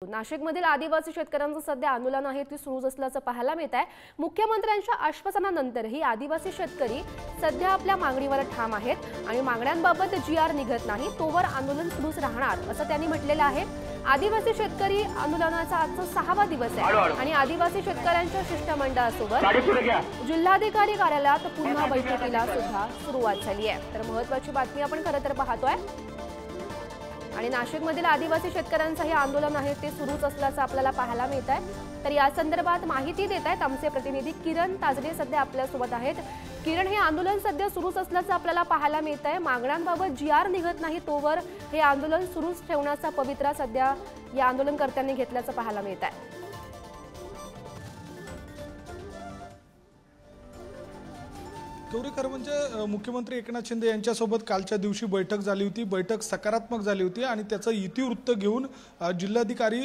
नाशिकमधील आदिवासी शेतकऱ्यांचं सध्या आंदोलन आहे ते सुरूच असल्याचं पाहायला मिळत आहे। मुख्यमंत्र्यांच्या आश्वासनानंतरही आदिवासी शेतकरी सध्या आपल्या मागणीवर ठाम आहेत आणि मागण्यांबाबत जीआर निघत नाही तोवर आंदोलन सुरूच राहणार असं त्यांनी म्हटलेलं आहे। आदिवासी शेतकरी आंदोलनाचा आजचा 6वा दिवस आहे आणि आदिवासी शेतकऱ्यांच्या शिष्टमंडळासोबत जिल्हाधिकारी कार्यालयात पुन्हा बैठकीला सुद्धा सुरुवात झाली आहे। तर महत्त्वाची बातमी आपण खरं तर पाहतोय आणि नाशिकमधील आदिवासी शेतकऱ्यांचं हे आंदोलन आहे ते सुरूच असल्याचं आपल्याला पाहायला मिळत आहे। तर या संदर्भात माहिती देत आहेत आमचे प्रतिनिधी किरण ताजरे सध्या आपल्या सोबत आहेत। किरण, हे आंदोलन सध्या सुरूच असल्याचं आपल्याला पाहायला मिळत आहे। मागण्यांबाबत जीआर निघत नाही तोवर हे आंदोलन सुरूच ठेवण्याचा पवित्रा सध्या या आंदोलनकर्त्यांनी घेतल्याचं पाहायला मिळत आहे। गौरी, खरं म्हणजे मुख्यमंत्री एकनाथ शिंदे यांच्यासोबत कालच्या दिवशी बैठक झाली होती। बैठक सकारात्मक झाली होती आणि त्याचं इतिवृत्त घेऊन जिल्हाधिकारी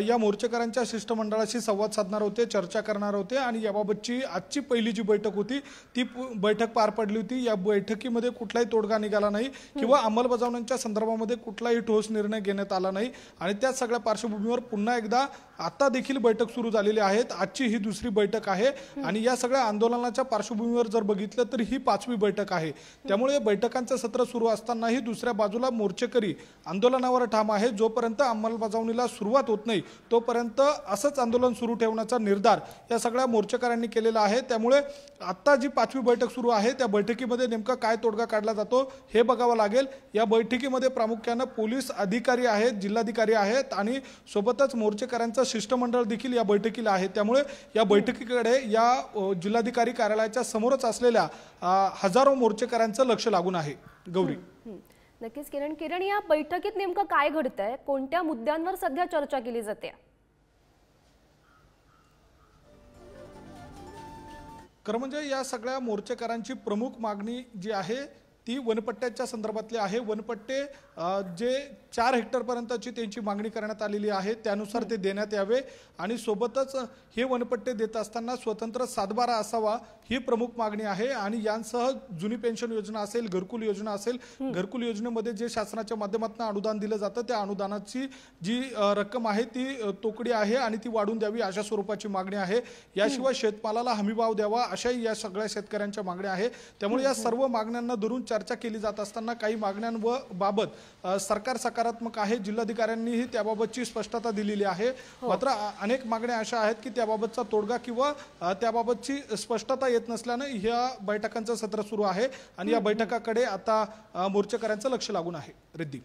या मोर्चेकरांच्या शिष्टमंडळाशी संवाद साधणार होते, चर्चा करणार होते आणि याबाबतची आजची पहिली जी बैठक होती ती बैठक पार पडली होती। या बैठकीमध्ये कुठलाही तोडगा निघाला नाही किंवा अंमलबजावणीच्या संदर्भामध्ये कुठलाही ठोस निर्णय घेण्यात आला नाही आणि त्या सगळ्या पार्श्वभूमीवर पुन्हा एकदा आता देखील बैठक सुरू झालेली आहे। आजची ही दुसरी बैठक आहे आणि या सगळ्या आंदोलनाच्या पार्श्वभूमीवर जर बघितलं तर ही 5वी बैठक आहे। त्यामुळे बैठकांचं सत्र सुरू असतानाही दुसऱ्या बाजूला मोर्चेकरी आंदोलनावर ठाम आहे। जोपर्यंत अंमलबजावणीला सुरुवात होत नाही तोपर्यंत असंच आंदोलन सुरू ठेवण्याचा निर्धार या सगळ्या मोर्चेकऱ्यांनी केलेला आहे। त्यामुळे आता जी 5वी बैठक सुरू आहे त्या बैठकीमध्ये नेमका काय तोडगा काढला जातो हे बघावं लागेल। या बैठकीमध्ये प्रामुख्याने पोलीस अधिकारी आहेत, जिल्हाधिकारी आहेत आणि सोबतच मोर्चेकऱ्यांचं शिष्टमंडळ देखील या बैठकीला आहे। त्यामुळे या बैठकीकडे या जिल्हाधिकारी कार्यालयाच्या समोरच असलेल्या हजारो मोर्चेकऱ्यांचं लक्ष लागून आहे। गौरी, नक्कीच किरण, या बैठकीत नेमकं काय घडतंय, कोणत्या मुद्द्यांवर सध्या चर्चा केली जाते? खरं म्हणजे या सगळ्या मोर्चेकरांची प्रमुख मागणी जी आहे ती वनपट्ट्याच्या संदर्भातली आहे। वनपट्टे जे 4 हेक्टरपर्यंतची त्यांची मागणी करण्यात आलेली आहे त्यानुसार ते देण्यात यावे आणि सोबतच हे वनपट्टे देत असताना स्वतंत्र सातबारा असावा ही प्रमुख मागणी आहे। आणि यांसह जुनी पेन्शन योजना असेल, घरकुल योजना असेल, घरकुल योजनेमध्ये जे शासनाच्या माध्यमातून अनुदान दिलं जातं त्या अनुदानाची जी रक्कम आहे ती तोकडी आहे आणि ती वाढवून द्यावी अशा स्वरूपाची मागणी आहे। याशिवाय शेतमालाला हमीभाव द्यावा अशाही या सगळ्या शेतकऱ्यांच्या मागण्या आहेत। त्यामुळे या सर्व मागण्यांना धरून चर्चा केली जात असताना काही मागण्यांबाबत सरकार सकारात्मक आहे। जिल्हाधिकाऱ्यांनीही त्याबाबतची स्पष्टता दिलेली आहे। मात्र अनेक मागण्या अशा आहेत की त्याबाबतचा तोडगा किंवा त्याबाबतची स्पष्टता येत नसल्याने या बैठकांचं सत्र सुरू आहे आणि या बैठकाकडे आता मोर्चेकऱ्यांचं लक्ष लागून आहे। रिद्धी।